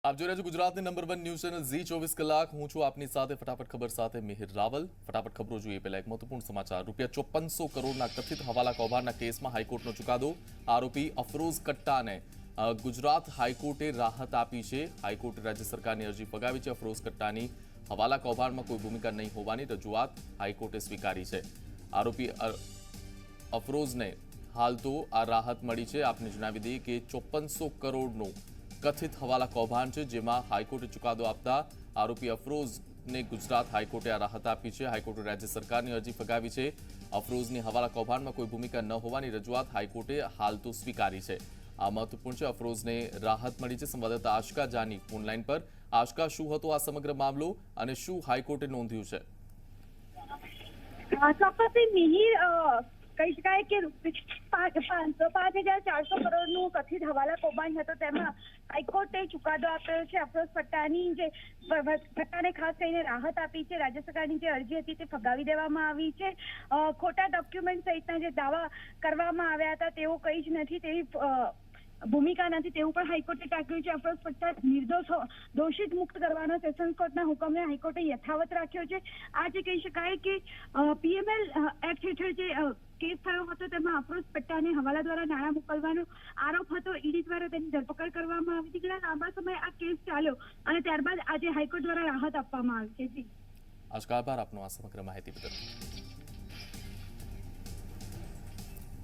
આપ જોઈ રહ્યા છો ગુજરાતની નંબર 1 ન્યૂઝ ચેનલ ઝી 24 કલાક। હું છું આપની સાથે ફટાફટ ખબર સાથે મિહિર રાવલ। ફટાફટ ખબરો જોઈએ પહેલા એક મહત્વપૂર્ણ સમાચાર। રૂપિયા 5400 કરોડના કથિત હવાલા કૌભાંડના કેસમાં હાઈકોર્ટનો ચુકાદો। આરોપી અફરોઝ કટ્ટાને ગુજરાત હાઈકોર્ટે રાહત આપી છે। હાઈકોર્ટે રાજ્ય સરકારની અરજી ફગાવી છે। અફરોઝ કટ્ટાની હવાલા કૌભાંડમાં કોઈ ભૂમિકા નહીં હોવાની રજૂઆત હાઈકોર્ટે સ્વીકારી છે। આરોપી અફરોઝને હાલ તો આ રાહત મળી છે। આપને જણાવી દઈએ કે 5400 કરોડનું કથિત હવાલા કૌભાંડ છે, જેમાં હાઈકોર્ટે ચુકાદો આપતા આરોપી અફરોઝને ગુજરાત હાઈકોર્ટે આ રાહત આપી છે। હાઈકોર્ટે રાજ્ય સરકારની અરજી ફગાવી છે। અફરોઝની હવાલા કૌભાંડમાં કોઈ ભૂમિકા ન હોવાની રજૂઆત હાઈકોર્ટે હાલ તો સ્વીકારી છે। આ મહત્વપૂર્ણ છે। અફરોઝને રાહત મળી છે। સંવાદદાતા આશકા જાની ફોનલાઈન પર। આશકા, શું હતો આ સમગ્ર મામલો અને શું હાઈકોર્ટે નોંધ્યું છે? ચોક્કસથી મિહિર, કહી શકાય કે 5,400 કરોડનું કથિત હવાલા કૌભાંડ હતો, તેમાં હાઈકોર્ટે ચુકાદો આપ્યો છે। અફરોઝ પટ્ટાની જે પટ્ટાને ખાસ કરીને રાહત આપી છે। રાજ્ય સરકારની જે અરજી હતી તે ફગાવી દેવામાં આવી છે। ખોટા ડોક્યુમેન્ટ સહિતના જે દાવા કરવામાં આવ્યા હતા તેઓ કંઈ જ નથી, તેવી ભૂમિકા નથી તેવું પણ હાઈકોર્ટે ટાંક્યું છે। અફરોઝ પટ્ટા નિર્દોષ દોષિત મુક્ત કરવાનો સેશન્સ કોર્ટના હુકમને હાઈકોર્ટે યથાવત રાખ્યો છે। આ જે કહી શકાય કે પીએમએલ એક્ટ હેઠળ જે કેસ થયો હતો તેમાં અફરોઝ પટ્ટાને હવાલા દ્વારા નાણાં મોકલવાનો આરોપ હતો। ઈડી દ્વારા તેની ધરપકડ કરવામાં આવી હતી। ઘણા લાંબા સમય આ કેસ ચાલ્યો અને ત્યારબાદ આજે હાઈકોર્ટ દ્વારા રાહત આપવામાં આવી છે। આશકા, આભાર આપનો આ સમગ્ર માહિતી બદલ।